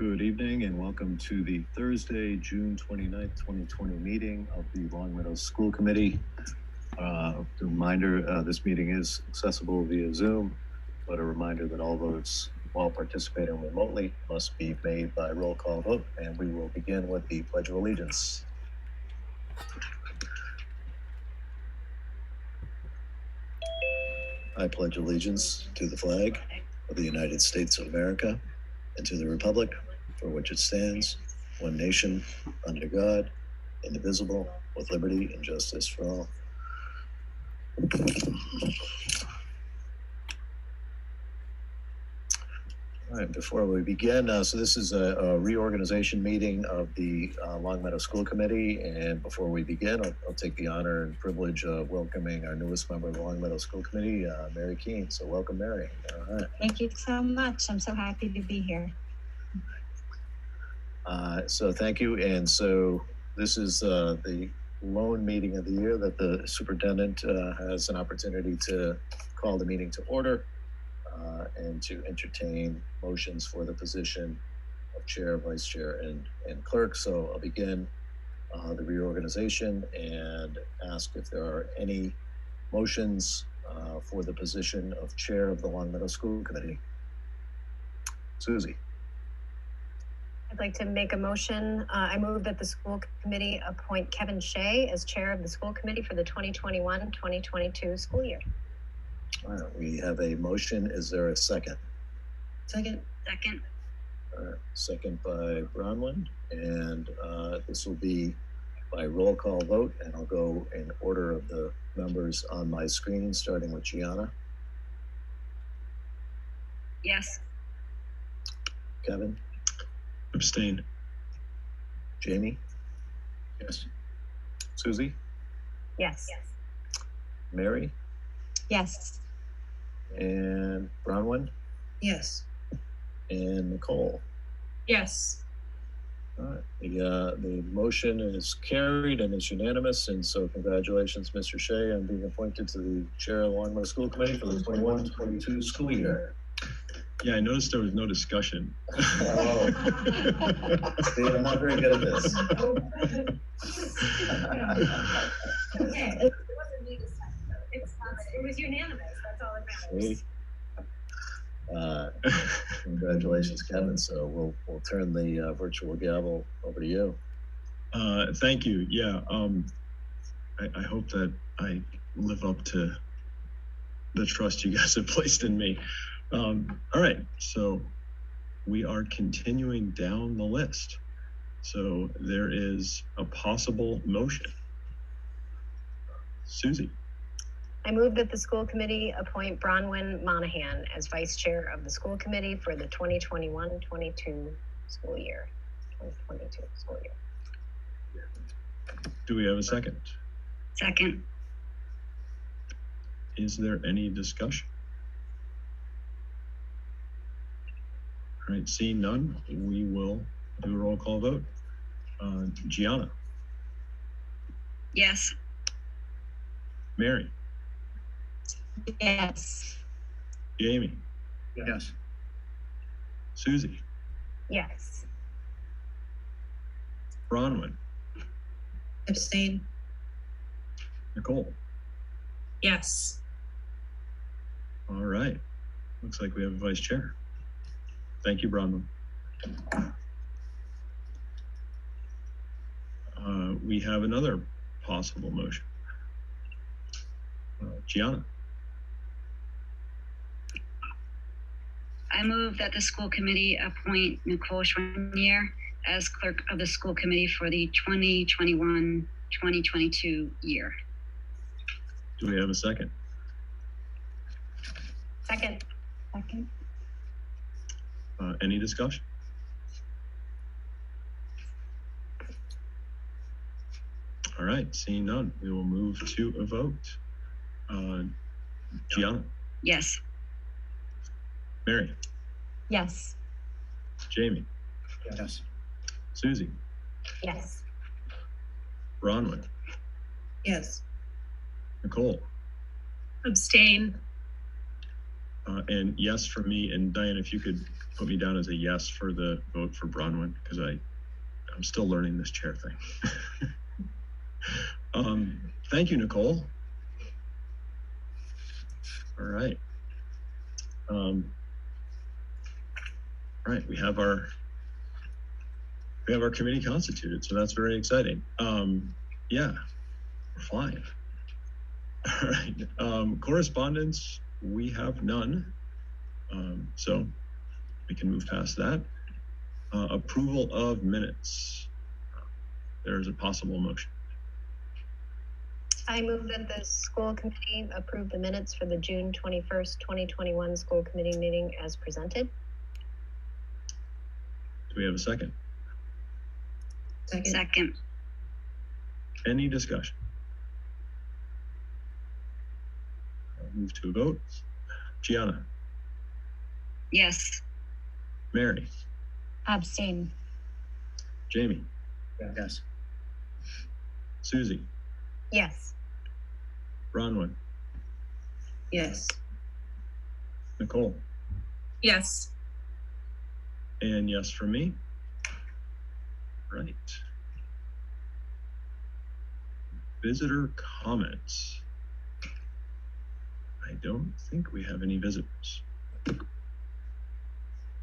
Good evening and welcome to the Thursday, June 29th, 2020 meeting of the Long Meadow School Committee. Reminder, this meeting is accessible via Zoom, but a reminder that all votes while participating remotely must be made by roll call vote, and we will begin with the Pledge of Allegiance. I pledge allegiance to the flag of the United States of America and to the republic for which it stands, one nation, under God, indivisible, with liberty and justice for all. All right, before we begin, so this is a reorganization meeting of the Long Meadow School Committee, and before we begin, I'll take the honor and privilege of welcoming our newest member of the Long Meadow School Committee, Mary Keene. So welcome, Mary. All right. Thank you so much. I'm so happy to be here. So thank you, and so this is the lone meeting of the year that the superintendent has an opportunity to call the meeting to order and to entertain motions for the position of chair, vice chair, and clerk. So I'll begin the reorganization and ask if there are any motions for the position of chair of the Long Meadow School Committee. Susie. I'd like to make a motion. I move that the school committee appoint Kevin Shea as chair of the school committee for the 2021-2022 school year. All right, we have a motion. Is there a second? Second. All right, second by Bronwyn, and this will be by roll call vote, and I'll go in order of the members on my screen, starting with Gianna. Yes. Kevin. Abstain. Jamie. Yes. Susie. Yes. Mary. Yes. And Bronwyn. Yes. And Nicole. Yes. All right. The motion is carried and it's unanimous, and so congratulations, Mr. Shea, on being appointed to the chair of the Long Meadow School Committee for the 21-22 school year. Yeah, I noticed there was no discussion. Oh. See, I'm not very good at this. Okay. It wasn't me this time. It was unanimous. That's all that matters. Congratulations, Kevin. So we'll turn the virtual gavel over to you. Thank you. Yeah, I hope that I live up to the trust you guys have placed in me. All right, so we are continuing down the list. So there is a possible motion. Susie. I move that the school committee appoint Bronwyn Monahan as vice chair of the school committee for the 2021-22 school year. 2022 school year. Do we have a second? Second. Is there any discussion? All right, seeing none, we will do a roll call vote. Gianna. Yes. Mary. Yes. Jamie. Yes. Susie. Yes. Bronwyn. Abstain. Nicole. Yes. All right. Looks like we have a vice chair. Thank you, Bronwyn. We have another possible motion. Gianna. I move that the school committee appoint Nicole Schwenier as clerk of the school committee for the 2021-2022 year. Do we have a second? Second. Any discussion? All right, seeing none, we will move to a vote. Gianna. Yes. Mary. Yes. Jamie. Yes. Susie. Yes. Bronwyn. Yes. Nicole. Abstain. And yes for me. And Diane, if you could put me down as a yes for the vote for Bronwyn, because I'm still learning this chair thing. Thank you, Nicole. All right. All right, we have our committee constituted, so that's very exciting. Yeah, we're flying. All right. Correspondence, we have none. So we can move past that. Approval of minutes. There's a possible motion. I move that the school committee approve the minutes for the June 21st, 2021 school committee meeting as presented. Do we have a second? Second. Any discussion? I'll move to a vote. Gianna. Yes. Mary. Abstain. Jamie. Yes. Susie. Yes. Bronwyn. Yes. Nicole. Yes. And yes for me. Right. Visitor comments. I don't think we have any visitors.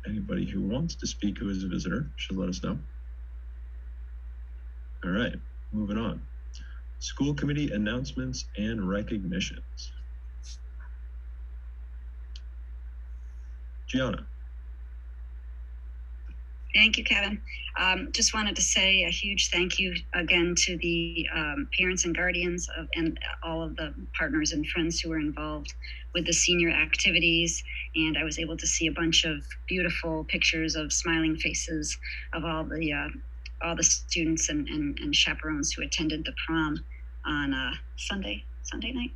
Anybody who wants to speak who is a visitor should let us know. All right, moving on. School committee announcements and recognitions. Gianna. Thank you, Kevin. Just wanted to say a huge thank you again to the parents and guardians and all of the partners and friends who were involved with the senior activities. And I was able to see a bunch of beautiful pictures of smiling faces of all the students and chaperones who attended the prom on Sunday night.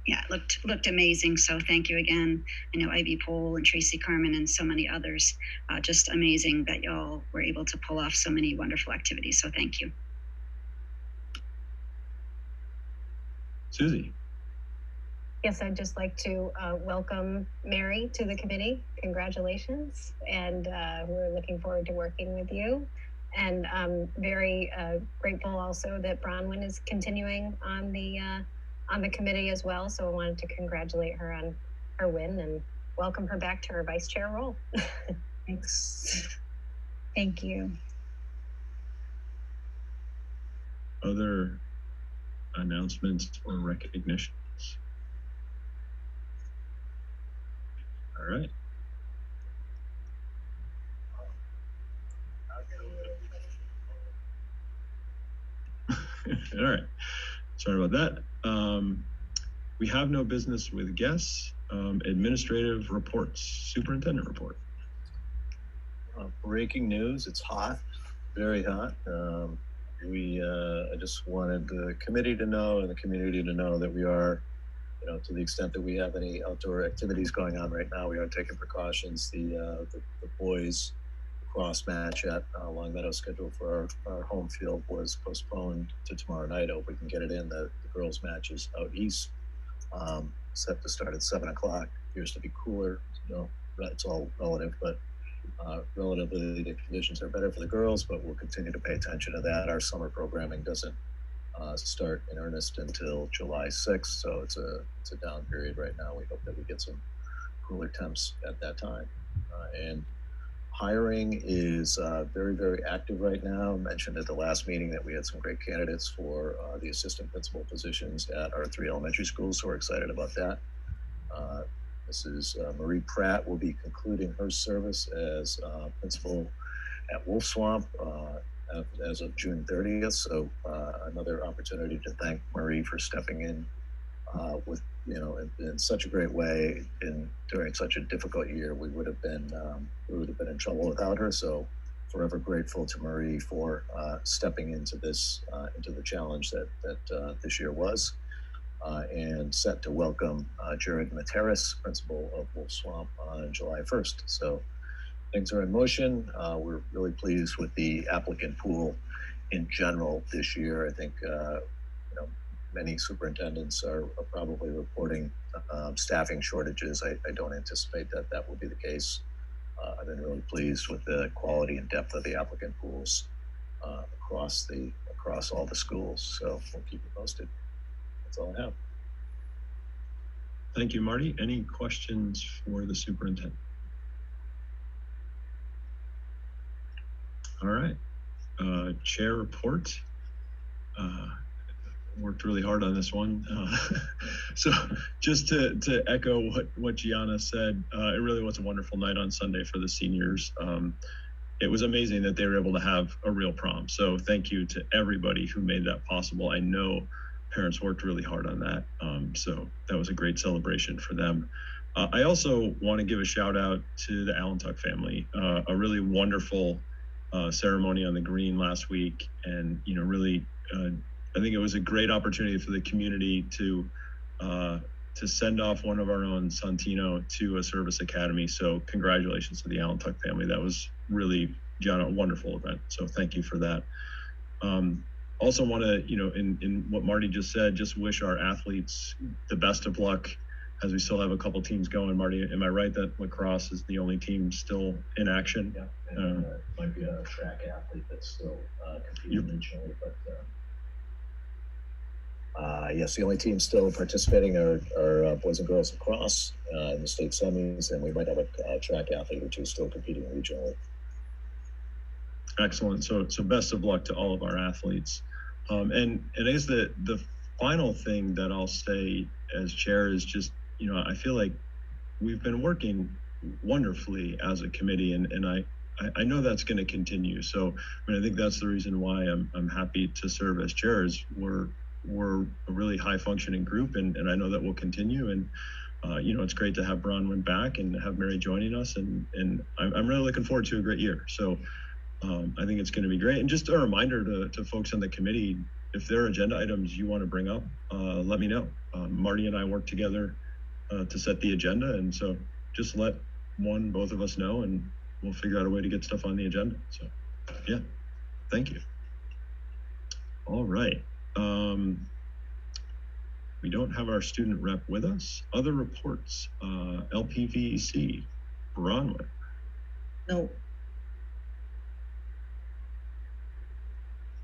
Yeah, it looked amazing. So thank you again. I know Ivy Pohl and Tracy Carmen and so many others. Just amazing that y'all were able to pull off so many wonderful activities. So thank you. Susie. Yes, I'd just like to welcome Mary to the committee. Congratulations. And we're looking forward to working with you. And I'm very grateful also that Bronwyn is continuing on the committee as well. So I wanted to congratulate her on her win and welcome her back to her vice chair role. Thanks. Thank you. Other announcements or recognitions? All right. All right. Sorry about that. We have no business with guests. Administrative reports, superintendent report. Breaking news, it's hot, very hot. I just wanted the committee to know and the community to know that we are, to the extent that we have any outdoor activities going on right now, we are taking precautions. The boys cross match at Long Meadow scheduled for our home field was postponed to tomorrow night. I hope we can get it in. The girls match is out east, set to start at 7 o'clock. Appears to be cooler. It's all relative, but relatively the conditions are better for the girls, but we'll continue to pay attention to that. Our summer programming doesn't start in earnest until July 6th, so it's a down period right now. We hope that we get some cooler temps at that time. And hiring is very, very active right now. I mentioned at the last meeting that we had some great candidates for the assistant principal positions at our 3 elementary schools, so we're excited about that. Mrs. Marie Pratt will be concluding her service as principal at Wolf Swamp as of June 30th. So another opportunity to thank Marie for stepping in with, in such a great way during such a difficult year. We would have been in trouble without her. So forever grateful to Marie for stepping into into the challenge that this year was. And set to welcome Jared Materis, principal of Wolf Swamp, on July 1st. So things are in motion. We're really pleased with the applicant pool in general this year. I think many superintendents are probably reporting staffing shortages. I don't anticipate that will be the case I've been really pleased with the quality and depth of the applicant pools across all the schools. So we'll keep you posted. That's all I have. Thank you, Marty. Any questions for the superintendent? All right. Chair report. Worked really hard on this one. So just to echo what Gianna said, it really was a wonderful night on Sunday for the seniors. It was amazing that they were able to have a real prom. So thank you to everybody who made that possible. I know parents worked really hard on that. So that was a great celebration for them. I also want to give a shout out to the Allentuck family. A really wonderful ceremony on the green last week. And, really, I think it was a great opportunity for the community to send off one of our own, Santino, to a service academy. So congratulations to the Allentuck family. That was really, John, a wonderful event. So thank you for that. Also want to, in what Marty just said, just wish our athletes the best of luck as we still have a couple teams going. Marty, am I right that lacrosse is the only team still in action? Yeah, and might be a track athlete that's still competing regionally, but yes, the only teams still participating are boys and girls lacrosse in the state semis, and we might have a track athlete or two still competing regionally. Excellent. So best of luck to all of our athletes. And I guess the final thing that I'll say as chair is just, I feel like we've been working wonderfully as a committee, and I know that's going to continue. So I think that's the reason why I'm happy to serve as chair. Is we're a really high functioning group, and I know that will continue. And it's great to have Bronwyn back and have Mary joining us, and I'm really looking forward to a great year. So I think it's going to be great. And just a reminder to folks on the committee, if there are agenda items you want to bring up, let me know. Marty and I work together to set the agenda, and so just let both of us know, and we'll figure out a way to get stuff on the agenda. So yeah, thank you. All right. We don't have our student rep with us. Other reports, LPVEC, Bronwyn. No.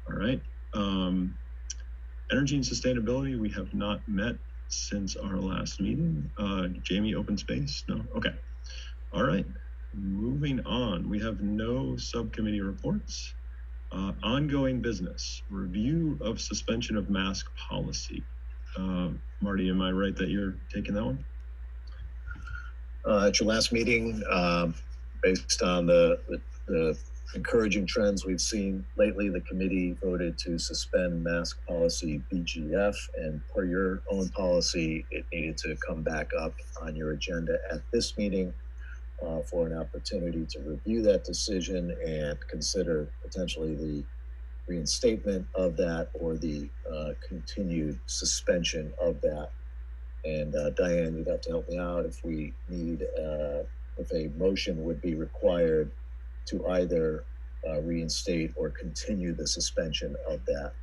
All right. Energy and sustainability, we have not met since our last meeting. Jamie, open space? No? Okay. All right. Moving on. We have no subcommittee reports. Ongoing business, review of suspension of mask policy. Marty, am I right that you're taking that one? At your last meeting, based on the encouraging trends we've seen lately, the committee voted to suspend mask policy BGF, and per your own policy, it needed to come back up on your agenda at this meeting for an opportunity to review that decision and consider potentially the reinstatement of that or the continued suspension of that. And Diane, you'd have to help me out if we need, if a motion would be required to either reinstate or continue the suspension of that.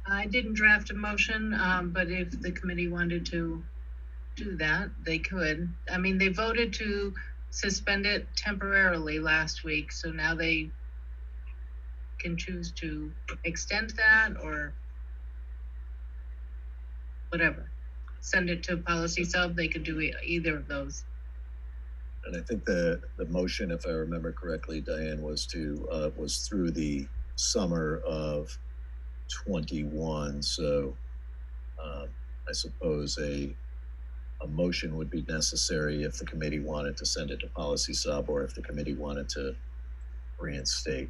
I didn't draft a motion, but if the committee wanted to do that, they could. I mean, they voted to suspend it temporarily last week, so now they can choose to extend that or whatever. Send it to policy sub, they could do either of those. And I think the motion, if I remember correctly, Diane, was through the summer of 21. So I suppose a motion would be necessary if the committee wanted to send it to policy sub or if the committee wanted to reinstate.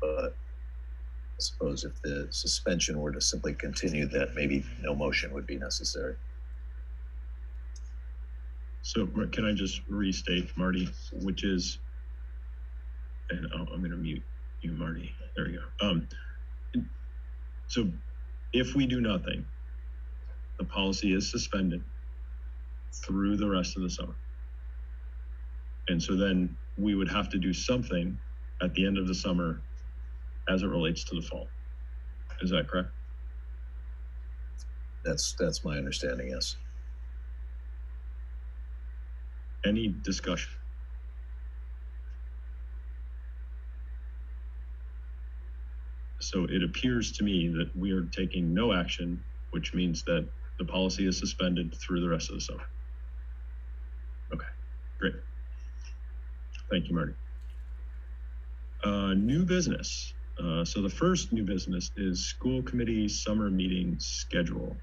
But I suppose if the suspension were to simply continue, that maybe no motion would be necessary. So can I just restate, Marty, which is, and I'm going to mute you, Marty. There we go. So if we do nothing, the policy is suspended through the rest of the summer. And so then we would have to do something at the end of the summer as it relates to the fall. Is that correct? That's my understanding, yes. Any discussion? So it appears to me that we are taking no action, which means that the policy is suspended through the rest of the summer. Okay, great. Thank you, Marty. New business. So the first new business is school committee summer meeting schedule.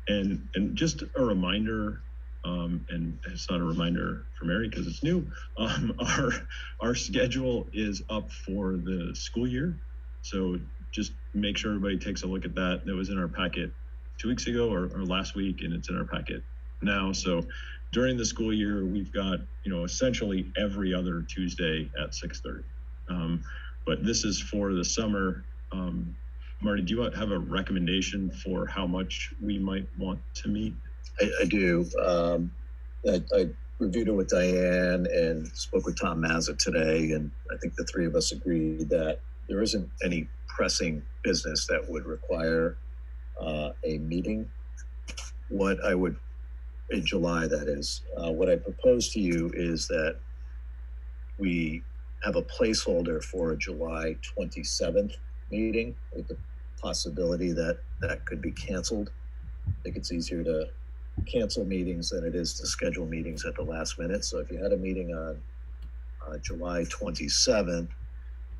And just a reminder, and it's not a reminder for Mary because it's new, our schedule is up for the school year. So just make sure everybody takes a look at that. That was in our packet 2 weeks ago or last week, and it's in our packet now. So during the school year, we've got, essentially every other Tuesday at 6:30. But this is for the summer. Marty, do you have a recommendation for how much we might want to meet? I do. I reviewed it with Diane and spoke with Tom Mazza today, and I think the three of us agreed that there isn't any pressing business that would require a meeting. What I would, in July that is, what I propose to you is that we have a placeholder for a July 27th meeting with the possibility that that could be canceled. I think it's easier to cancel meetings than it is to schedule meetings at the last minute. So if you had a meeting on July 27th,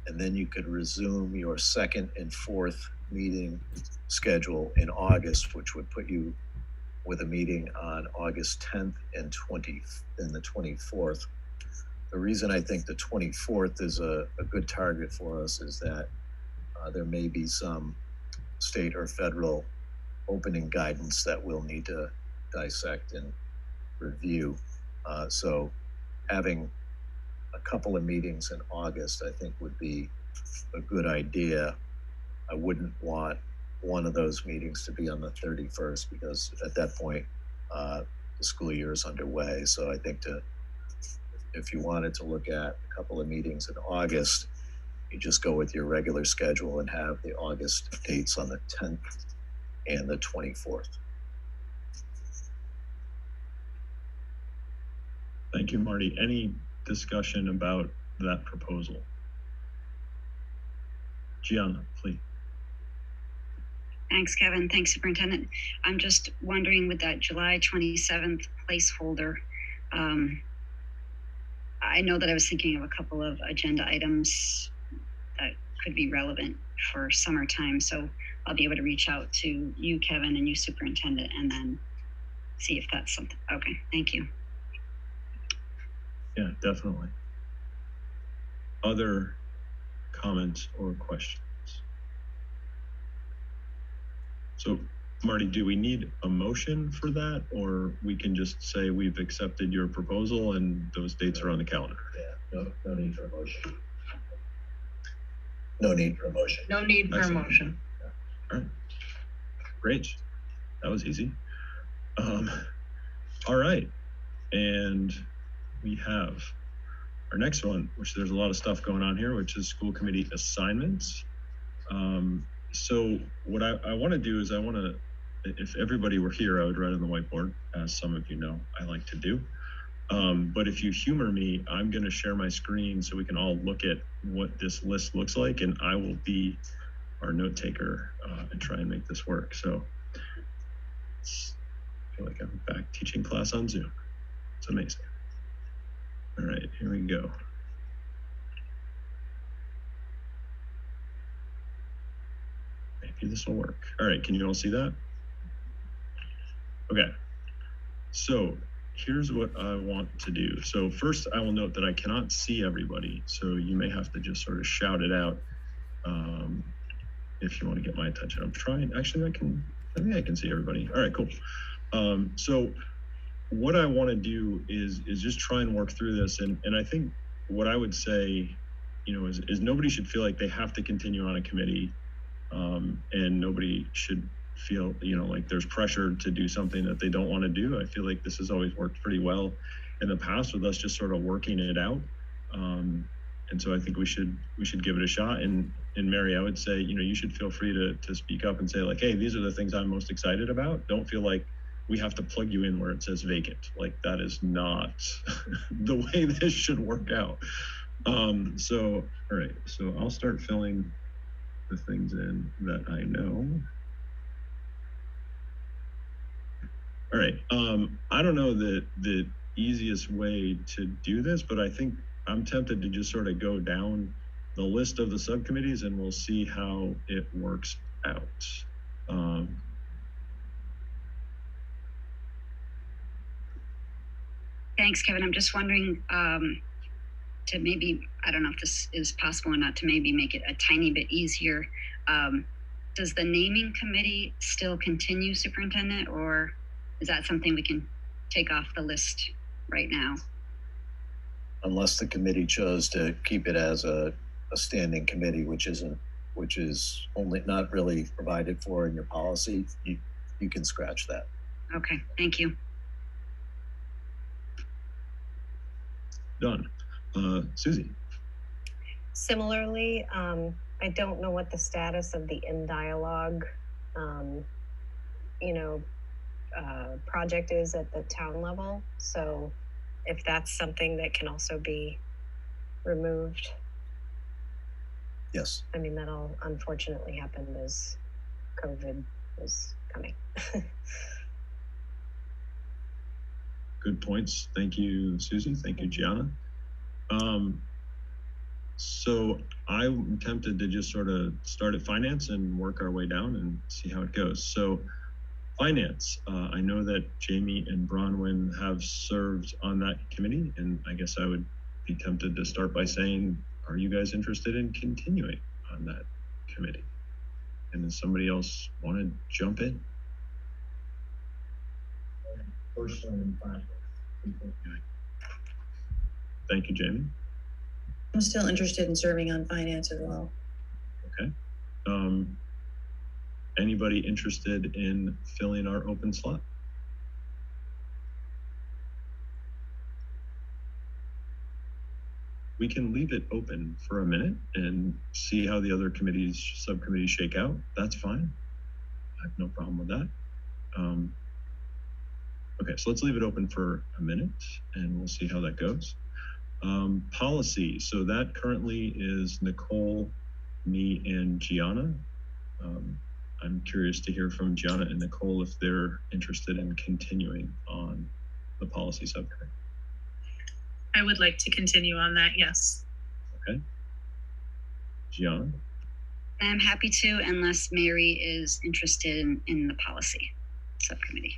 and then you could resume your second and fourth meeting schedule in August, which would put you with a meeting on August 10th and the 24th. The reason I think the 24th is a good target for us is that there may be some state or federal opening guidance that we'll need to dissect and review. So having a couple of meetings in August, I think, would be a good idea. I wouldn't want one of those meetings to be on the 31st because at that point, the school year is underway. So I think if you wanted to look at a couple of meetings in August, you just go with your regular schedule and have the August dates on the 10th and the 24th. Thank you, Marty. Any discussion about that proposal? Gianna, please. Thanks, Kevin. Thanks, Superintendent. I'm just wondering with that July 27th placeholder, I know that I was thinking of a couple of agenda items that could be relevant for summertime. So I'll be able to reach out to you, Kevin, and you, Superintendent, and then see if that's something. Okay, thank you. Yeah, definitely. Other comments or questions? So, Marty, do we need a motion for that, or we can just say we've accepted your proposal and those dates are on the calendar? Yeah, no need for a motion. No need for a motion. No need for a motion. Yeah. All right. Great. That was easy. All right. And we have our next one, which there's a lot of stuff going on here, which is school committee assignments. So what I want to do is if everybody were here, I would write on the whiteboard, as some of you know I like to do. But if you humor me, I'm going to share my screen so we can all look at what this list looks like, and I will be our note taker and try and make this work. So I feel like I'm back teaching class on Zoom. It's amazing. All right, here we go. Maybe this will work. All right, can you all see that? Okay, so here's what I want to do. So first I will note that I cannot see everybody. So you may have to just sort of shout it out if you want to get my attention. I'm trying, actually I think I can see everybody. All right, cool. So what I want to do is just try and work through this. And I think what I would say, is nobody should feel like they have to continue on a committee, and nobody should feel, like there's pressure to do something that they don't want to do. I feel like this has always worked pretty well in the past with us just sort of working it out. And so I think we should give it a shot. And Mary, I would say, you should feel free to speak up and say like, hey, these are the things I'm most excited about. Don't feel like we have to plug you in where it says vacant. Like, that is not the way this should work out. So, all right, so I'll start filling the things in that I know. All right, I don't know the easiest way to do this, but I think I'm tempted to just sort of go down the list of the subcommittees and we'll see how it works out. Thanks, Kevin. I'm just wondering to maybe, I don't know if this is possible or not, to maybe make it a tiny bit easier. Does the naming committee still continue, Superintendent, or is that something we can take off the list right now? Unless the committee chose to keep it as a standing committee, which is only not really provided for in your policy, you can scratch that. Okay, thank you. Done. Susie. Similarly, I don't know what the status of the In Dialogue, project is at the town level. So if that's something that can also be removed. Yes. I mean, that'll unfortunately happen as COVID is coming. Good points. Thank you, Susie. Thank you, Gianna. So I'm tempted to just sort of start at finance and work our way down and see how it goes. So finance, I know that Jamie and Bronwyn have served on that committee, and I guess I would be tempted to start by saying, are you guys interested in continuing on that committee? And does somebody else want to jump in? Personally, in finance. Thank you, Jamie. I'm still interested in serving on finance as well. Okay. Anybody interested in filling our open slot? We can leave it open for a minute and see how the other subcommittees shake out. That's fine. I have no problem with that. Okay, so let's leave it open for a minute and we'll see how that goes. Policy, so that currently is Nicole, me, and Gianna. I'm curious to hear from Gianna and Nicole if they're interested in continuing on the policy subcommittee. I would like to continue on that, yes. Okay. Gianna? I'm happy to, unless Mary is interested in the policy subcommittee.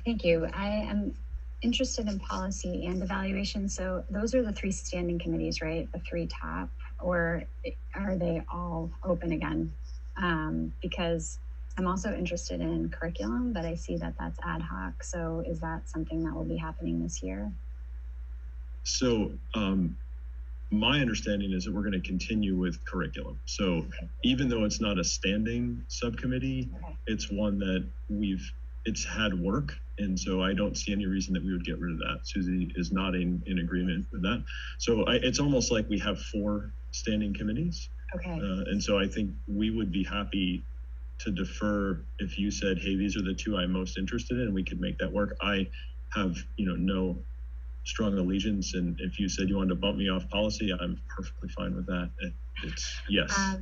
Thank you. I am interested in policy and evaluation. So those are the three standing committees, right? The three top, or are they all open again? Because I'm also interested in curriculum, but I see that that's ad hoc. So is that something that will be happening this year? So my understanding is that we're going to continue with curriculum. So even though it's not a standing subcommittee, it's one that it's had work. And so I don't see any reason that we would get rid of that. Susie is nodding in agreement with that. So it's almost like we have 4 standing committees. Okay. And so I think we would be happy to defer if you said, hey, these are the 2 I'm most interested in, and we could make that work. I have, no strong allegiance. And if you said you wanted to bump me off policy, I'm perfectly fine with that. It's yes.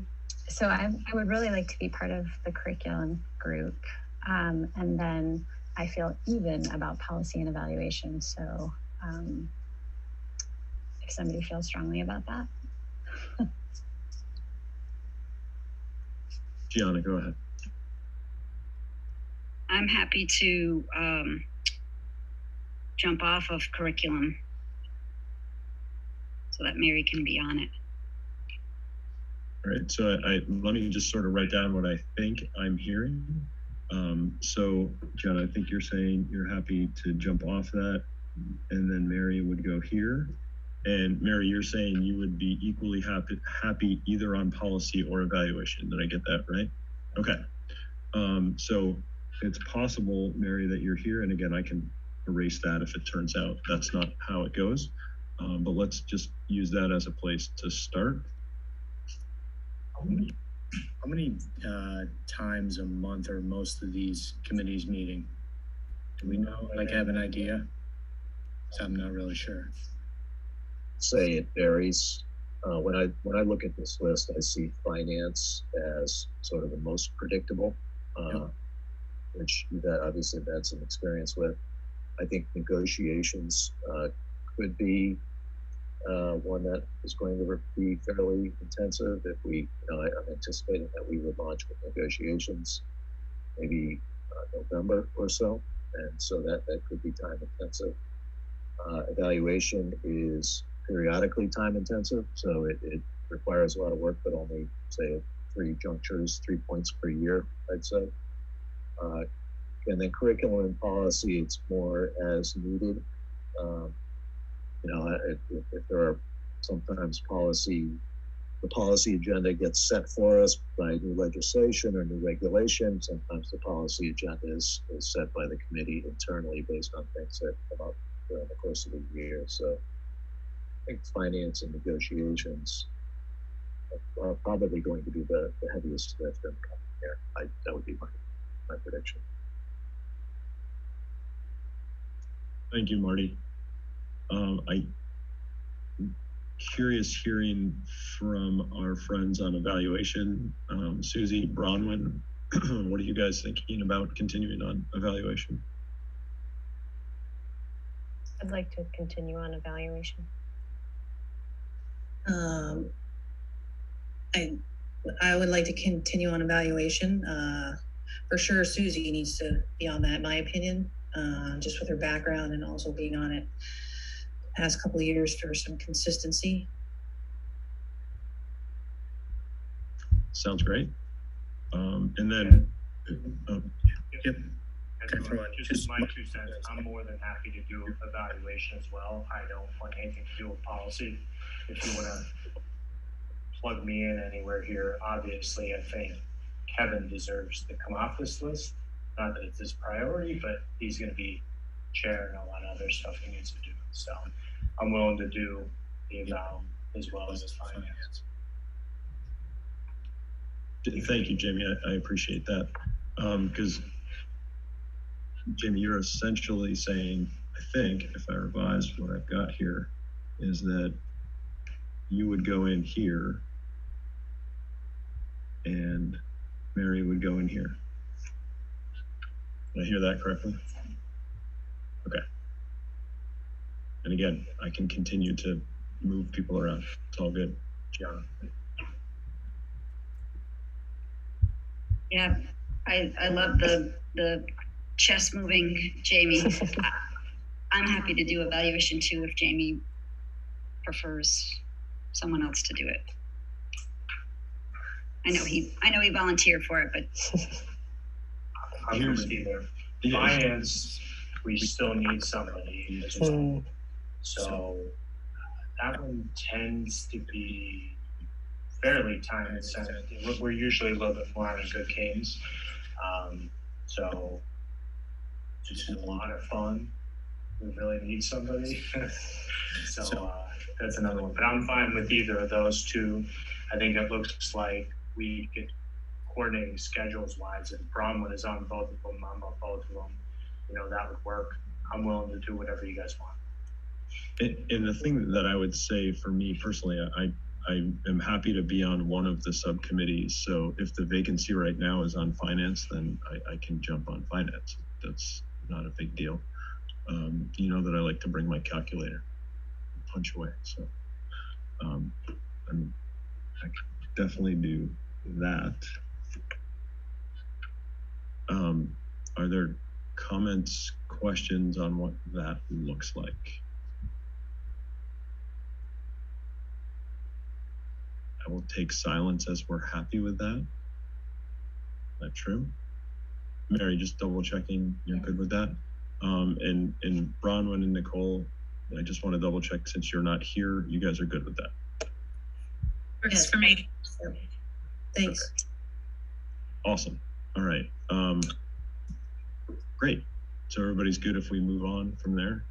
So I would really like to be part of the curriculum group. And then I feel even about policy and evaluation. So if somebody feels strongly about that. Gianna, go ahead. I'm happy to jump off of curriculum so that Mary can be on it. All right, so let me just sort of write down what I think I'm hearing. So, John, I think you're saying you're happy to jump off that, and then Mary would go here. And Mary, you're saying you would be equally happy either on policy or evaluation. Did I get that right? Okay. So it's possible, Mary, that you're here. And again, I can erase that if it turns out that's not how it goes. But let's just use that as a place to start. How many times a month are most of these committees meeting? Do we know, like, have an idea? So I'm not really sure. Say it varies. When I look at this list, I see finance as sort of the most predictable, which that obviously had some experience with. I think negotiations could be one that is going to be fairly intensive. If we, I'm anticipating that we would launch with negotiations maybe November or so, and so that could be time intensive. Evaluation is periodically time intensive, so it requires a lot of work, but only say 3 junctures, 3 points per year, I'd say. And then curriculum and policy, it's more as needed. If there are sometimes the policy agenda gets set for us by new legislation or new regulation. Sometimes the policy agenda is set by the committee internally based on things that come up during the course of the year. So I think finance and negotiations are probably going to be the heaviest lift in the coming year. That would be my prediction. Thank you, Marty. I'm curious hearing from our friends on evaluation. Susie, Bronwyn, what are you guys thinking about continuing on evaluation? I'd like to continue on evaluation. I would like to continue on evaluation. For sure, Susie needs to be on that, in my opinion, just with her background and also being on it the past couple of years for some consistency. Sounds great. And then, yep. Just my 2 cents. I'm more than happy to do evaluation as well. I don't want anything to do with policy. If you want to plug me in anywhere here, obviously I think Kevin deserves to come off this list. Not that it's his priority, but he's going to be chair and a lot of other stuff he needs to do. So I'm willing to do the eval as well as finance. Thank you, Jamie. I appreciate that. Because Jamie, you're essentially saying, I think, if I revise what I've got here, is that you would go in here and Mary would go in here. Did I hear that correctly? Okay. And again, I can continue to move people around. It's all good. Gianna. Yeah, I love the chess moving, Jamie. I'm happy to do evaluation too if Jamie prefers someone else to do it. I know he volunteered for it, but I'm with you there. Finance, we still need somebody as well. So that one tends to be fairly time sensitive. We're usually a little bit more on a good cadence. So just a lot of fun. We really need somebody. So that's another one. But I'm fine with either of those two. I think it looks like we could coordinating schedules wise. If Bronwyn is on both of them, I'm on both of them. That would work. I'm willing to do whatever you guys want. And the thing that I would say for me personally, I am happy to be on one of the subcommittees. So if the vacancy right now is on finance, then I can jump on finance. That's not a big deal. You know that I like to bring my calculator and punch away. So I can definitely do that. Are there comments, questions on what that looks like? I will take silence as we're happy with that. Is that true? Mary, just double checking you're good with that. And Bronwyn and Nicole, I just want to double check since you're not here, you guys are good with that. Works for me. Thanks. Okay. Awesome. All right. Great. So everybody's good if we move on from there?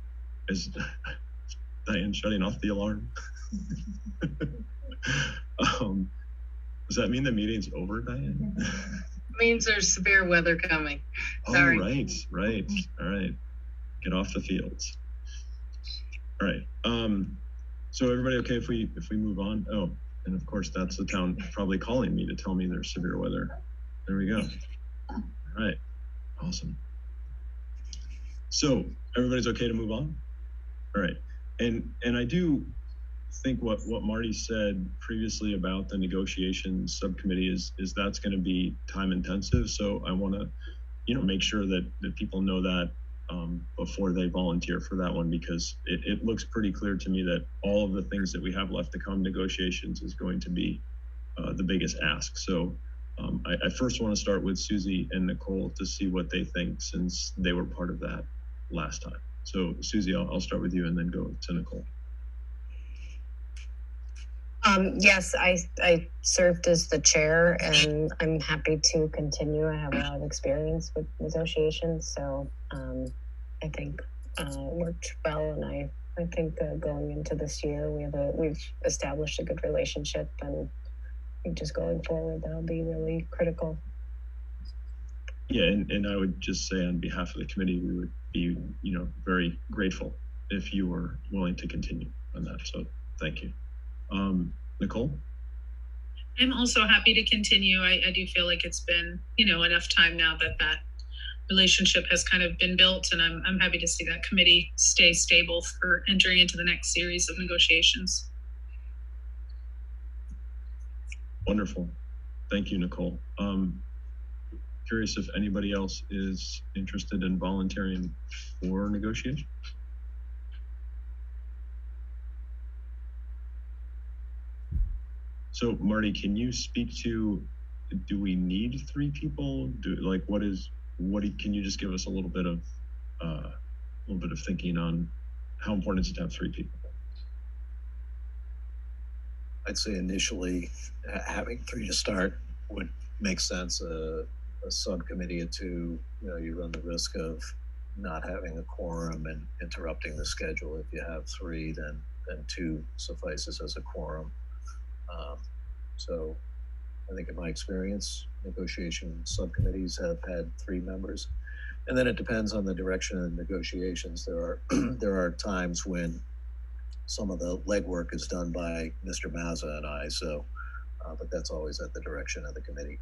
Is Diane shutting off the alarm? Does that mean the meeting's over, Diane? Means there's severe weather coming. Oh, Sorry. right. All right. Get off the fields. All right. So everybody okay if we move on? Oh, and of course that's the town probably calling me to tell me there's severe weather. There we go. All right. Awesome. So everybody's okay to move on? All right. And I do think what Marty said previously about the negotiations subcommittee is that's going to be time intensive. So I want to, make sure that people know that before they volunteer for that one, because it looks pretty clear to me that all of the things that we have left to come, negotiations is going to be the biggest ask. So I first want to start with Susie and Nicole to see what they think, since they were part of that last time. So Susie, I'll start with you and then go to Nicole. Yes, I served as the chair, and I'm happy to continue. I have a lot of experience with negotiations, so I think it worked well. And I think going into this year, we've established a good relationship, and I think just going forward, that'll be really critical. Yeah, and I would just say on behalf of the committee, we would be, very grateful if you were willing to continue on that. So thank you. Nicole? I'm also happy to continue. I do feel like it's been, enough time now that relationship has kind of been built, and I'm happy to see that committee stay stable for entering into the next series of negotiations. Wonderful. Thank you, Nicole. Curious if anybody else is interested in volunteering for negotiation. So Marty, can you speak to, do we need 3 people? Can you just give us a little bit of thinking on how important is it to have 3 people? I'd say initially having 3 to start would make sense. A subcommittee of 2, you run the risk of not having a quorum and interrupting the schedule. If you have 3, then 2 suffices as a quorum. So I think in my experience, negotiation subcommittees have had 3 members. And then it depends on the direction of the negotiations. There are times when some of the legwork is done by Mr. Mazza and I, so, but that's always at the direction of the committee.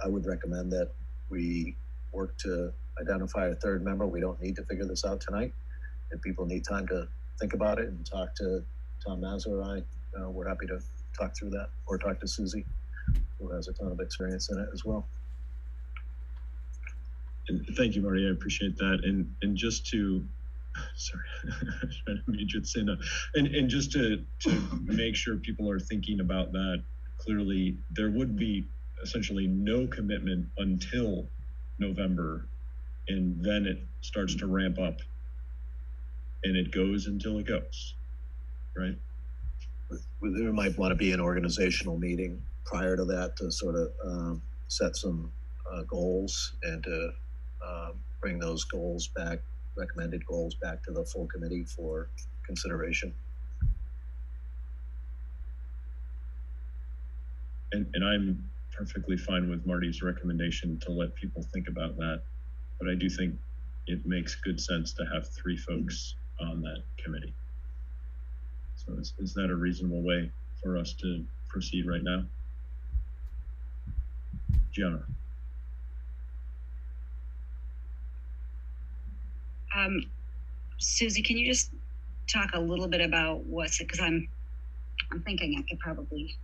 I would recommend that we work to identify a 3rd member. We don't need to figure this out tonight. If people need time to think about it and talk to Tom Mazza or I, we're happy to talk through that, or talk to Susie, who has a ton of experience in it as well. And thank you, Marty. I appreciate that. And just to, sorry, I didn't mean to say no. And just to make sure people are thinking about that clearly, there would be essentially no commitment until November, and then it starts to ramp up, and it goes until it goes, right? There might want to be an organizational meeting prior to that to sort of set some goals and to bring those goals back, recommended goals back to the full committee for consideration. And I'm perfectly fine with Marty's recommendation to let people think about that, but I do think it makes good sense to have 3 folks on that committee. So is that a reasonable way for us to proceed right now? Gianna. Susie, can you just talk a little bit about what's it? Because I'm thinking I could probably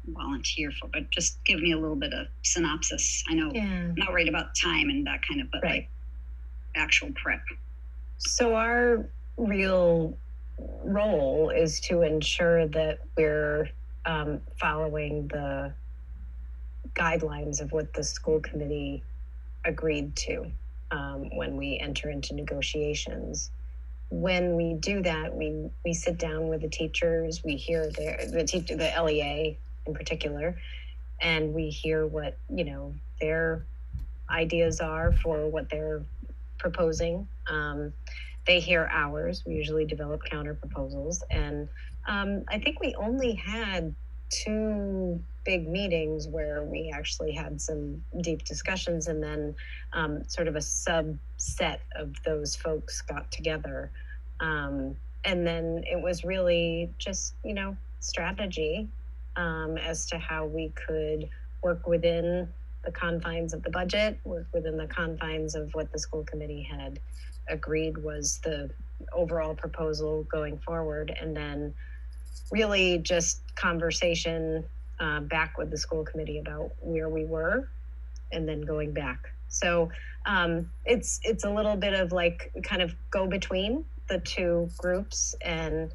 volunteer for, but just give me a little bit of synopsis. I know I'm not worried about time and that kind of, but like actual prep. So our real role is to ensure that we're following the guidelines of what the school committee agreed to when we enter into negotiations. When we do that, we sit down with the teachers, we hear the LEA in particular, and we hear what, their ideas are for what they're proposing. They hear ours. We usually develop counter proposals. And I think we only had two big meetings where we actually had some deep discussions, and then sort of a subset of those folks got together. And then it was really just, strategy as to how we could work within the confines of the budget, work within the confines of what the school committee had agreed was the overall proposal going forward, and then really just conversation back with the school committee about where we were, and then going back. So it's a little bit of like kind of go between the two groups and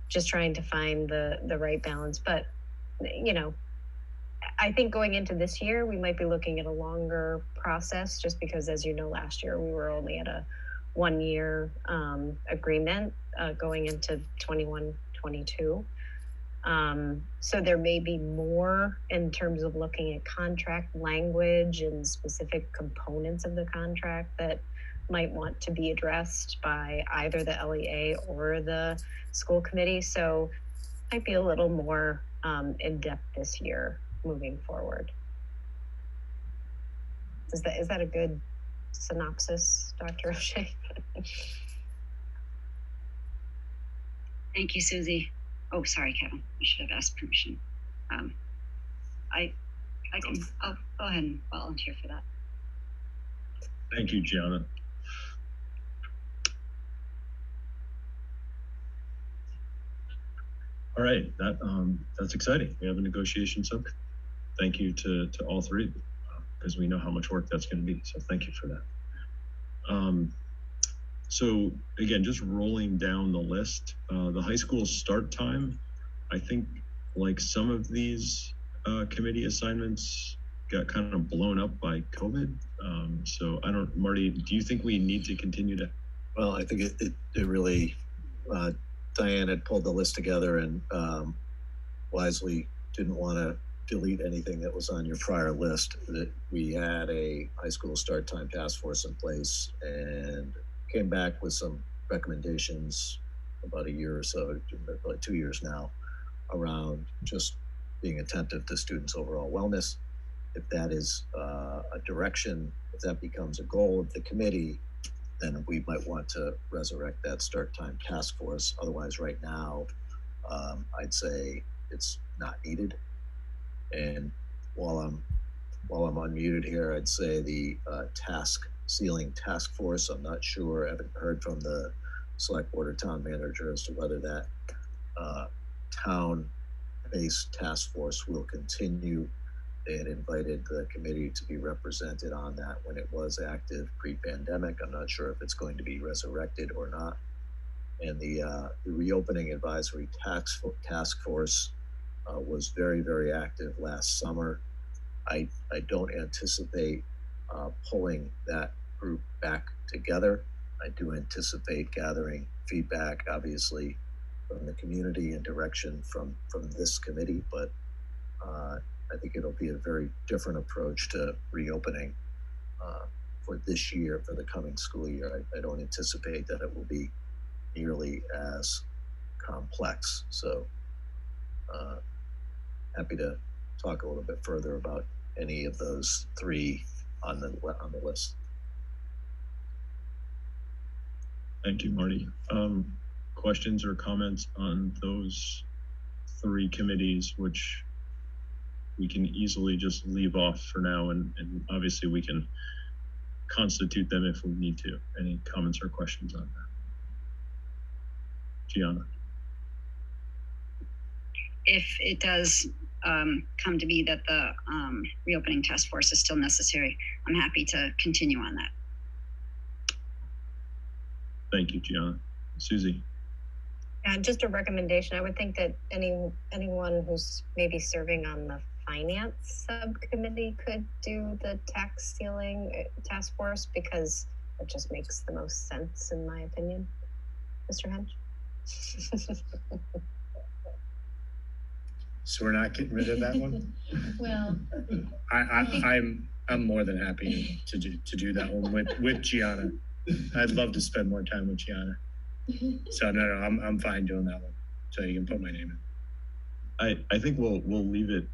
just trying to find the right balance. But I think going into this year, we might be looking at a longer process, just because, as you know, last year we were only at a 1-year agreement going into 21-22. So there may be more in terms of looking at contract language and specific components of the contract that might want to be addressed by either the LEA or the school committee. So it might be a little more in depth this year moving forward. Is that a good synopsis, Dr. O'Shea? Thank you, Susie. Oh, sorry, Kevin. I should have asked permission. I'll go ahead and volunteer for that. Thank you, Gianna. All right, that's exciting. We have a negotiation sub. Thank you to all three, because we know how much work that's going to be. So thank you for that. So again, just rolling down the list, the high school start time, I think like some of these committee assignments got kind of blown up by COVID. So Marty, do you think we need to continue to? Well, I think it really, Diane had pulled the list together and wisely didn't want to delete anything that was on your prior list. That we had a high school start time task force in place and came back with some recommendations about a year or so, like 2 years now, around just being attentive to students' overall wellness. If that is a direction, if that becomes a goal of the committee, then we might want to resurrect that start time task force. Otherwise, right now, I'd say it's not needed. And while I'm unmuted here, I'd say the ceiling task force, I'm not sure, I haven't heard from the select board or town manager as to whether that town-based task force will continue. They had invited the committee to be represented on that when it was active pre-pandemic. I'm not sure if it's going to be resurrected or not. And the reopening advisory task force was very, very active last summer. I don't anticipate pulling that group back together. I do anticipate gathering feedback, obviously, from the community and direction from this committee, but I think it'll be a very different approach to reopening for this year, for the coming school year. I don't anticipate that it will be nearly as complex. So happy to talk a little bit further about any of those three on the list. Thank you, Marty. Questions or comments on those three committees, which we can easily just leave off for now, and obviously we can constitute them if we need to. Any comments or questions on that? Gianna? If it does come to be that the reopening task force is still necessary, I'm happy to continue on that. Thank you, Gianna. Susie? Yeah, just a recommendation. I would think that anyone who's maybe serving on the finance subcommittee could do the tax ceiling task force, because it just makes the most sense, in my opinion. Mr. Hench? So we're not getting rid of that one? Well, I'm more than happy to do that one with Gianna. I'd love to spend more time with Gianna. So no, I'm fine doing that one. So you can put my name in. I think we'll leave it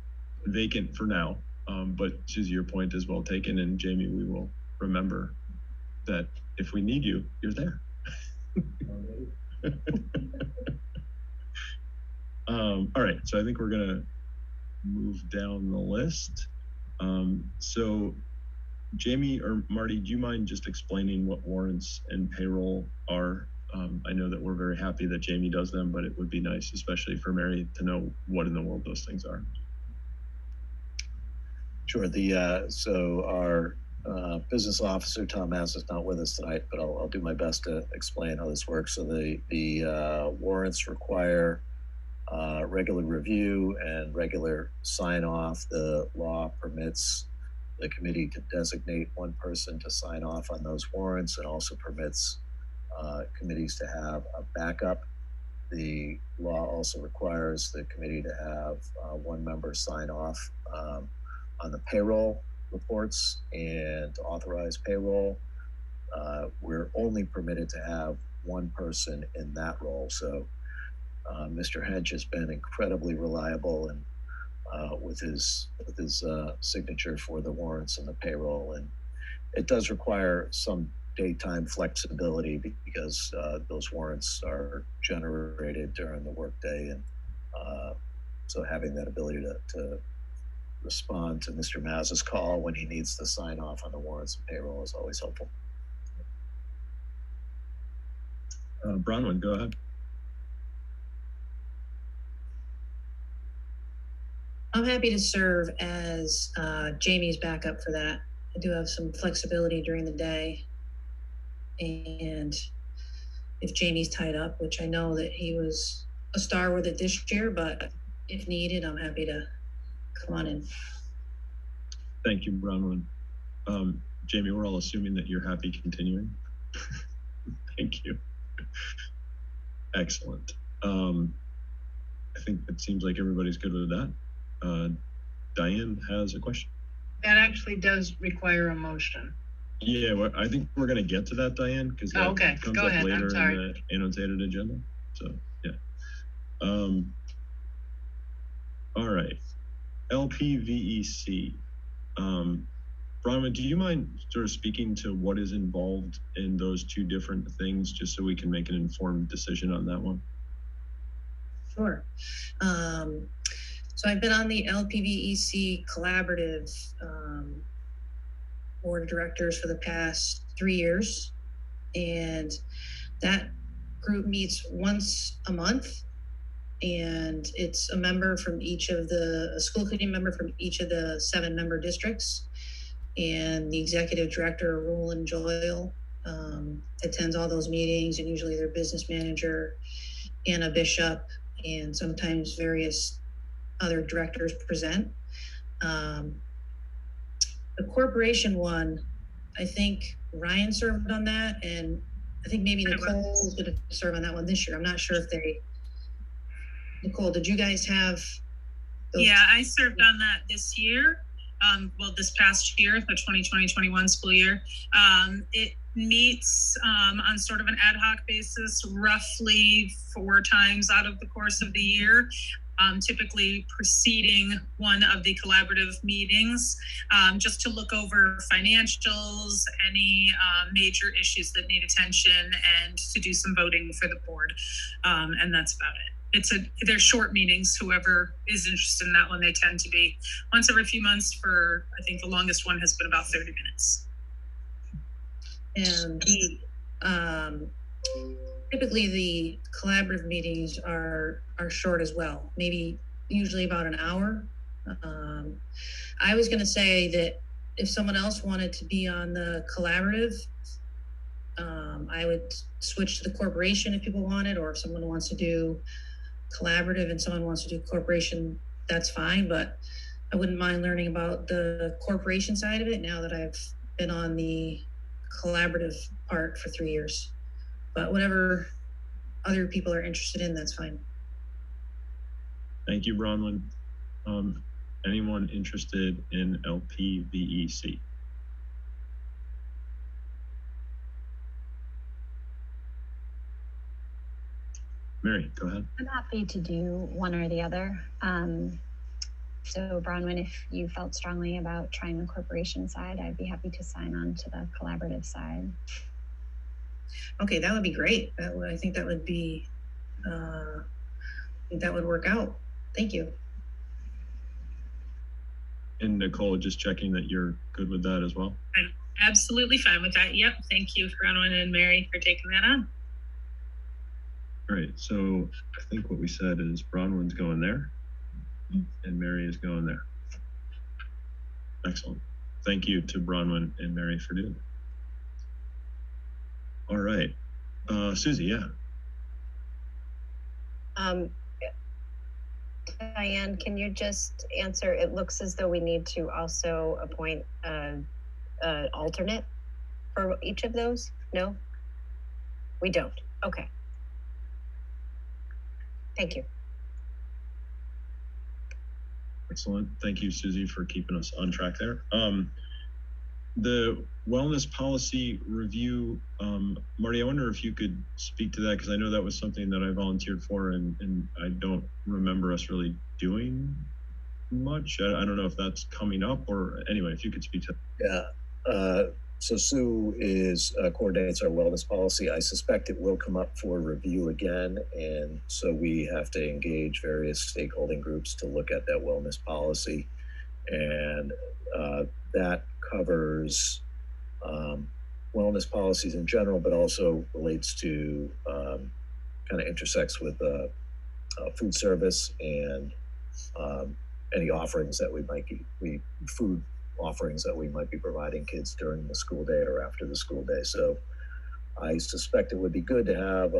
vacant for now. But Susie, your point is well taken, and Jamie, we will remember that if we need you, you're there. All right, so I think we're gonna move down the list. So Jamie or Marty, do you mind just explaining what warrants and payroll are? I know that we're very happy that Jamie does them, but it would be nice, especially for Mary, to know what in the world those things are. Sure. So our business officer, Tom Mass, is not with us tonight, but I'll do my best to explain how this works. So the warrants require regular review and regular sign off. The law permits the committee to designate one person to sign off on those warrants, and also permits committees to have a backup. The law also requires the committee to have one member sign off on the payroll reports and to authorize payroll. We're only permitted to have one person in that role. So Mr. Hench has been incredibly reliable and with his signature for the warrants and the payroll, and it does require some daytime flexibility because those warrants are generated during the workday, and so having that ability to respond to Mr. Maz's call when he needs to sign off on the warrants and payroll is always helpful. Bronwyn, go ahead. I'm happy to serve as Jamie's backup for that. I do have some flexibility during the day. And if Jamie's tied up, which I know that he was a star with it this year, but if needed, I'm happy to come on in. Thank you, Bronwyn. Jamie, we're all assuming that you're happy continuing. Thank you. Excellent. I think it seems like everybody's good with that. Diane has a question. That actually does require a motion. Yeah, well, I think we're going to get to that, Diane, because that okay. comes Go up ahead. later I'm sorry. in the annotated agenda. So, yeah. All right. LPVEC. Bronwyn, do you mind sort of speaking to what is involved in those two different things, just so we can make an informed decision on that one? Sure. So I've been on the LPVEC collaborative board of directors for the past 3 years. And that group meets once a month. And it's a member from a school committee member from each of the 7 member districts. And the executive director, Roland Joyle, attends all those meetings, and usually their business manager, Anna Bishop, and sometimes various other directors present. The corporation one, I think Ryan served on that, and I think maybe Nicole is going to serve on that one this year. I'm not sure if Nicole, did you guys have? Yeah, I served on that this year. This past year, the 2020-21 school year. It meets on sort of an ad hoc basis, roughly 4 times out of the course of the year. Typically preceding one of the collaborative meetings, just to look over financials, any major issues that need attention, and to do some voting for the board. And that's about it. They're short meetings. Whoever is interested in that one, they tend to be once every few months for, I think the longest one has been about 30 minutes. And typically the collaborative meetings are short as well, usually about an hour. I was going to say that if someone else wanted to be on the collaborative, I would switch to the corporation if people wanted, or if someone wants to do collaborative and someone wants to do corporation, that's fine. But I wouldn't mind learning about the corporation side of it now that I've been on the collaborative part for 3 years. But whatever other people are interested in, that's fine. Thank you, Bronwyn. Anyone interested in LPVEC? Mary, go ahead. I'm happy to do one or the other. So Bronwyn, if you felt strongly about trying the corporation side, I'd be happy to sign on to the collaborative side. Okay, that would be great. I think that would be, that would work out. Thank you. And Nicole, just checking that you're good with that as well. I'm absolutely fine with that. Yep. Thank you, Bronwyn and Mary, for taking that on. All right. So I think what we said is Bronwyn's going there and Mary is going there. Excellent. Thank you to Bronwyn and Mary for doing it. All right. Susie, yeah. Diane, can you just answer? It looks as though we need to also appoint an alternate for each of those. No, we don't. Okay. Thank you. Excellent. Thank you, Susie, for keeping us on track there. The wellness policy review, Marty, I wonder if you could speak to that, because I know that was something that I volunteered for, and I don't remember us really doing much. I don't know if that's coming up, or anyway, if you could speak to that. Yeah. So Sue coordinates our wellness policy. I suspect it will come up for review again, and so we have to engage various stakeholding groups to look at that wellness policy, and that covers wellness policies in general, but also relates to kind of intersects with food service and any offerings that food offerings that we might be providing kids during the school day or after the school day. So I suspect it would be good to have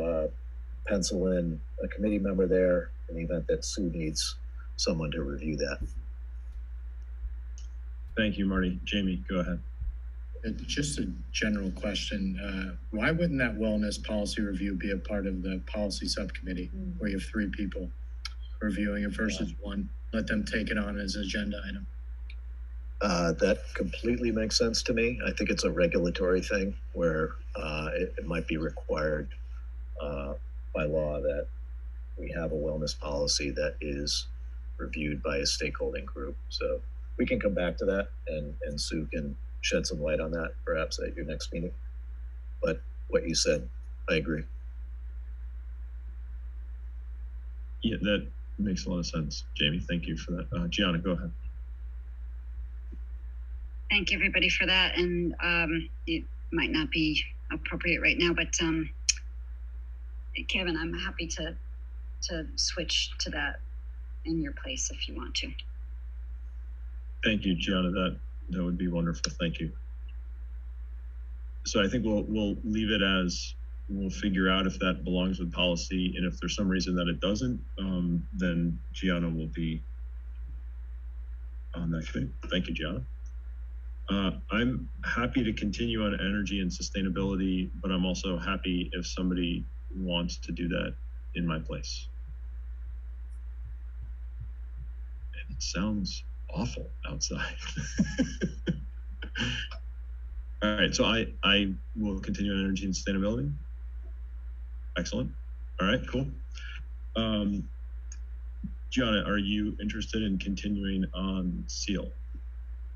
pencil in a committee member there in the event that Sue needs someone to review that. Thank you, Marty. Jamie, go ahead. Just a general question. Why wouldn't that wellness policy review be a part of the policy subcommittee where you have 3 people reviewing it versus one? Let them take it on as an agenda item. That completely makes sense to me. I think it's a regulatory thing where it might be required by law that we have a wellness policy that is reviewed by a stakeholding group. So we can come back to that, and Sue can shed some light on that perhaps at your next meeting. But what you said, I agree. Yeah, that makes a lot of sense, Jamie. Thank you for that. Gianna, go ahead. Thank you, everybody, for that. And it might not be appropriate right now, but Kevin, I'm happy to switch to that in your place if you want to. Thank you, Gianna. That would be wonderful. Thank you. So I think we'll leave it as we'll figure out if that belongs with policy, and if there's some reason that it doesn't, then Gianna will be on that committee. Thank you, Gianna. I'm happy to continue on energy and sustainability, but I'm also happy if somebody wants to do that in my place. And it sounds awful outside. All right, so I will continue on energy and sustainability. Excellent. All right, cool. Gianna, are you interested in continuing on SEAL?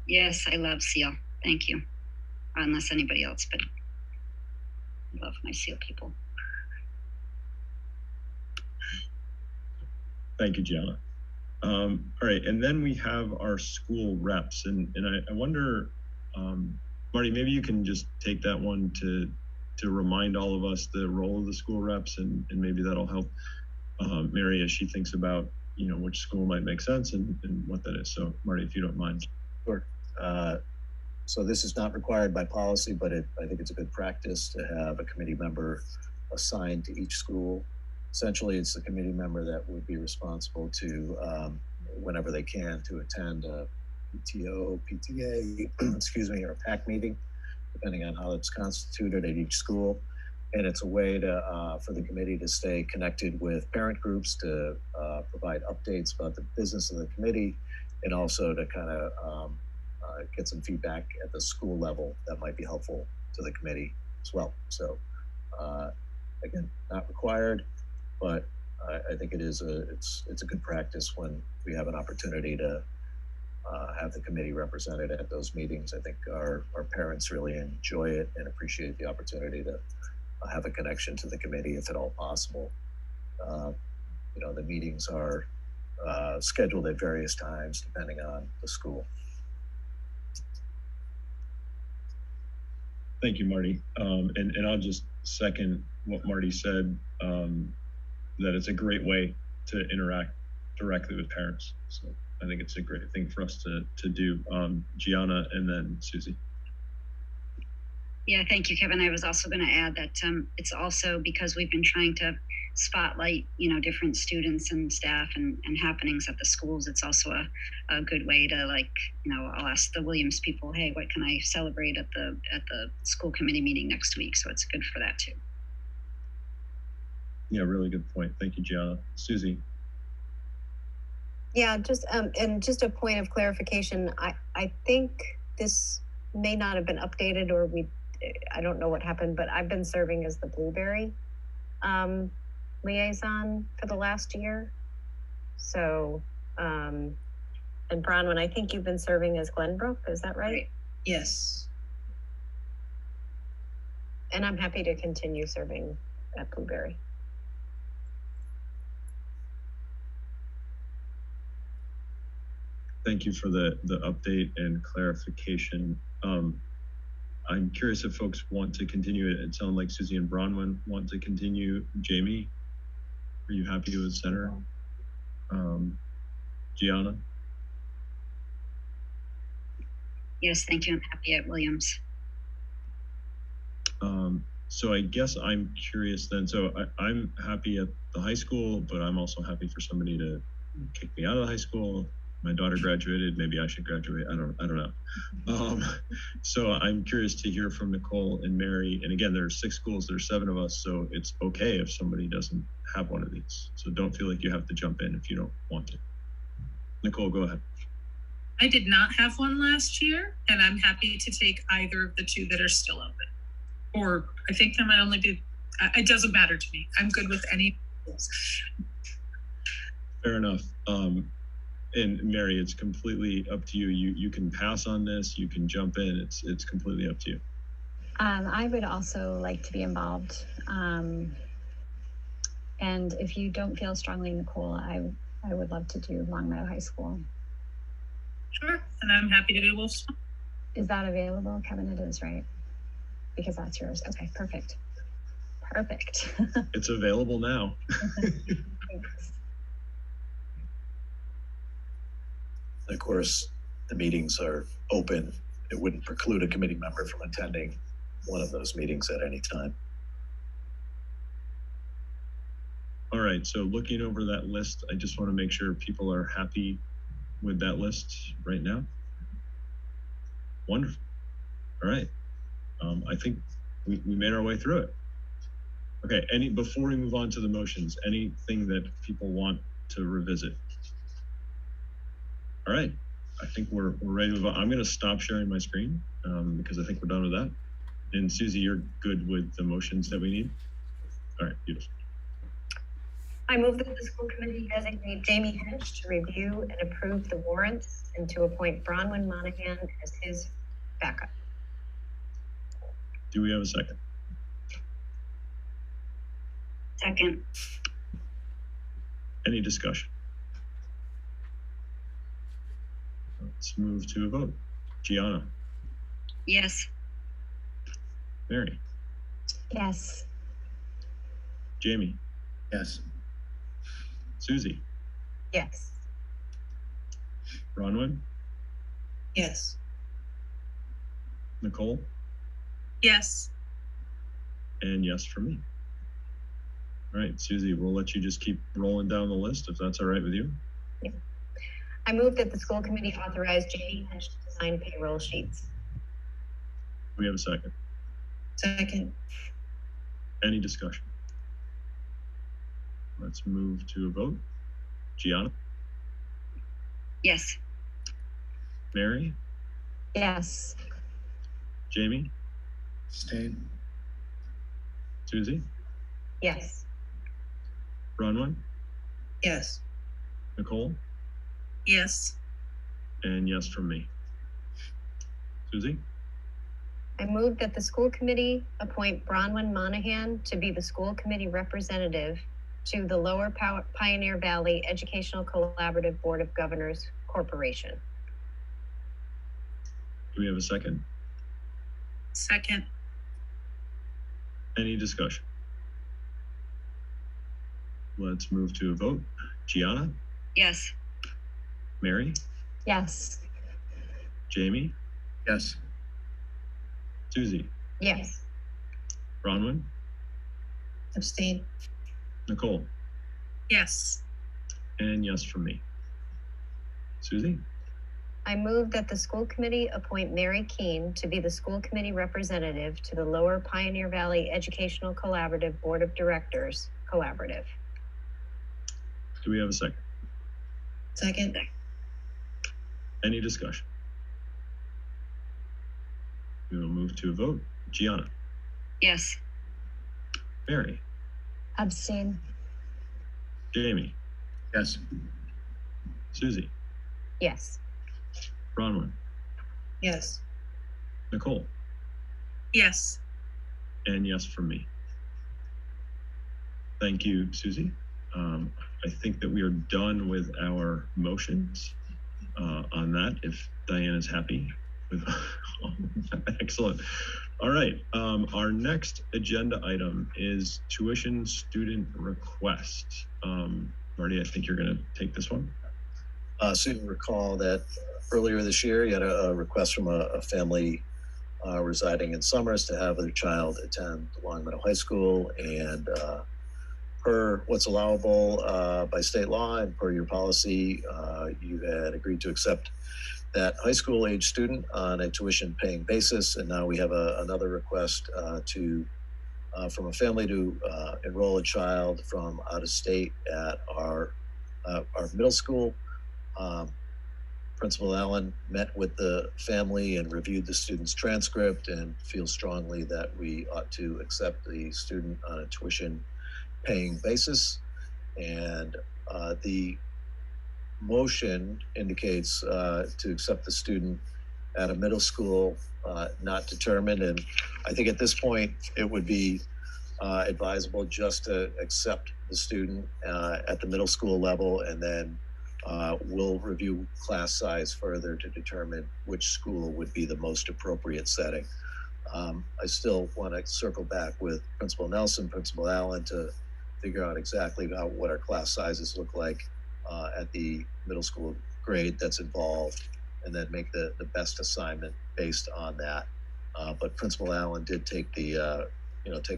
Yes, I love SEAL. Thank you. Unless anybody else, but I love my SEAL people. Thank you, Gianna. All right, and then we have our school reps, and I wonder, Marty, maybe you can just take that one to remind all of us the role of the school reps, and maybe that'll help Mary as she thinks about, which school might make sense and what that is. So Marty, if you don't mind. Sure. So this is not required by policy, but I think it's a good practice to have a committee member assigned to each school. Essentially, it's the committee member that would be responsible to, whenever they can, to attend a PTO, PTA, excuse me, or a PAC meeting, depending on how it's constituted at each school. And it's a way for the committee to stay connected with parent groups, to provide updates about the business of the committee, and also to kind of get some feedback at the school level that might be helpful to the committee as well. So again, not required, but I think it's a good practice when we have an opportunity to have the committee represented at those meetings. I think our parents really enjoy it and appreciate the opportunity to have a connection to the committee if at all possible. The meetings are scheduled at various times depending on the school. Thank you, Marty. And I'll just second what Marty said, that it's a great way to interact directly with parents. So I think it's a great thing for us to do. Gianna and then Susie. Yeah, thank you, Kevin. I was also going to add that it's also because we've been trying to spotlight, different students and staff and happenings at the schools. It's also a good way to I'll ask the Williams people, hey, what can I celebrate at the school committee meeting next week? So it's good for that too. Yeah, really good point. Thank you, Gianna. Susie. Yeah, just and just a point of clarification. I think this may not have been updated, or I don't know what happened, but I've been serving as the Blueberry liaison for the last year. So, and Bronwyn, I think you've been serving as Glenbrook. Is that right? Yes. And I'm happy to continue serving at Blueberry. Thank you for the update and clarification. I'm curious if folks want to continue it. It sounds like Susie and Bronwyn want to continue. Jamie, are you happy with center? Gianna? Yes, thank you. I'm happy at Williams. So I guess I'm curious then. So I'm happy at the high school, but I'm also happy for somebody to kick me out of the high school. My daughter graduated. Maybe I should graduate. I don't know. So I'm curious to hear from Nicole and Mary. And again, there are 6 schools. There's 7 of us. So it's okay if somebody doesn't have one of these. So don't feel like you have to jump in if you don't want to. Nicole, go ahead. I did not have one last year, and I'm happy to take either of the 2 that are still open. Or I think there might only be, it doesn't matter to me. I'm good with any. Fair enough. And Mary, it's completely up to you. You can pass on this. You can jump in. It's completely up to you. I would also like to be involved. And if you don't feel strongly, Nicole, I would love to do Long Meadow High School. Sure, and I'm happy to do Wolfson. Is that available, Kevin? It is, right? Because that's yours. Okay, perfect. Perfect. It's available now. Thanks. Of course, the meetings are open. It wouldn't preclude a committee member from attending one of those meetings at any time. All right, so looking over that list, I just want to make sure people are happy with that list right now. Wonderful. All right. I think we made our way through it. Okay, before we move on to the motions, anything that people want to revisit? All right, I think we're ready to move on. I'm going to stop sharing my screen because I think we're done with that. And Susie, you're good with the motions that we need? All right, beautiful. I move that the school committee designate Jamie Hench to review and approve the warrants and to appoint Bronwyn Monahan as his backup. Do we have a second? Second. Any discussion? Let's move to a vote. Gianna? Yes. Mary? Yes. Jamie? Yes. Susie? Yes. Bronwyn? Yes. Nicole? Yes. And yes for me. All right, Susie, we'll let you just keep rolling down the list if that's all right with you. Yeah. I move that the school committee authorize Jamie Hench to sign payroll sheets. We have a second. Second. Any discussion? Let's move to a vote. Gianna? Yes. Mary? Yes. Jamie? Stayed. Susie? Yes. Bronwyn, Yes. Nicole, Yes. and yes from me. Susie? I move that the school committee appoint Bronwyn Monahan to be the school committee representative to the Lower Pioneer Valley Educational Collaborative Board of Governors Corporation. Do we have a second? Second. Any discussion? Let's move to a vote. Gianna, Yes. Mary, Yes. Jamie, Yes. Susie, Yes. Bronwyn, Abstain. Nicole, Yes. and yes from me. Susie? I move that the school committee appoint Mary Keene to be the school committee representative to the Lower Pioneer Valley Educational Collaborative Board of Directors Collaborative. Do we have a second? Second. Any discussion? We will move to a vote. Gianna, Yes. Mary, Abstain. Jamie, Yes. Susie, Yes. Bronwyn, Yes. Nicole, Yes. and yes from me. Thank you, Susie. I think that we are done with our motions on that, if Diane is happy with excellent. All right, our next agenda item is tuition student request. Marty, I think you're gonna take this one. So you recall that earlier this year, you had a request from a family residing in Summers to have their child attend Long Meadow High School, and per what's allowable by state law and per your policy, you had agreed to accept that high school age student on a tuition paying basis. And now we have another request from a family to enroll a child from out of state at our middle school. Principal Allen met with the family and reviewed the student's transcript and feels strongly that we ought to accept the student on a tuition paying basis. And the motion indicates to accept the student at a middle school not determined. And I think at this point it would be advisable just to accept the student at the middle school level, and then we'll review class size further to determine which school would be the most appropriate setting. I still want to circle back with Principal Nelson, Principal Allen to figure out exactly what our class sizes look like at the middle school grade that's involved, and then make the best assignment based on that. But Principal Allen did take the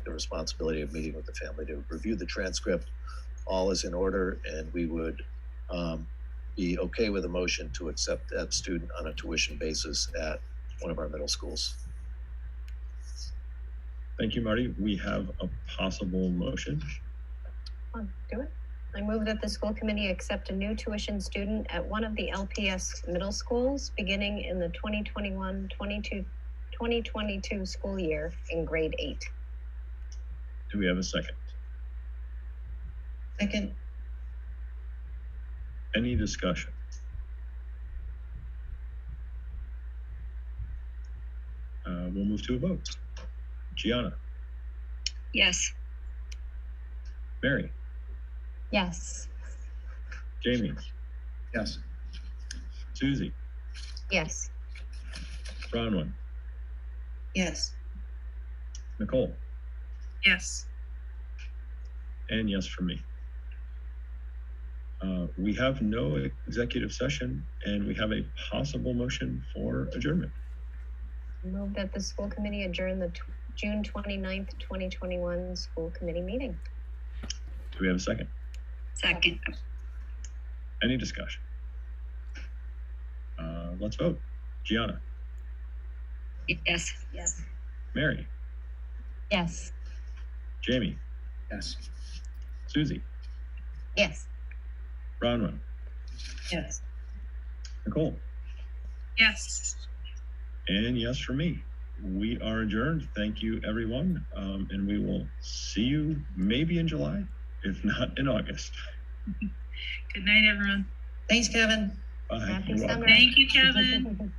responsibility of meeting with the family to review the transcript. All is in order, and we would be okay with a motion to accept that student on a tuition basis at one of our middle schools. Thank you, Marty. We have a possible motion. I'll do it. I move that the school committee accept a new tuition student at one of the LPS middle schools beginning in the 2021-2022 school year in grade 8. Do we have a second? Second. Any discussion? We'll move to a vote. Gianna, Yes. Mary, Yes. Jamie, Yes. Susie, Yes. Bronwyn, Yes. Nicole, Yes. and yes from me. We have no executive session, and we have a possible motion for adjournment. I move that the school committee adjourn the June 29th, 2021 school committee meeting. Do we have a second? Second. Any discussion? Let's vote. Gianna, Yes. Yes. Mary, Yes. Jamie, Yes. Susie, Yes. Bronwyn, Yes. Nicole, Yes. and yes for me. We are adjourned. Thank you, everyone. And we will see you maybe in July. if not in August. Good night, everyone. Thanks, Kevin. Bye. Happy You're welcome. summer. Thank you, Kevin.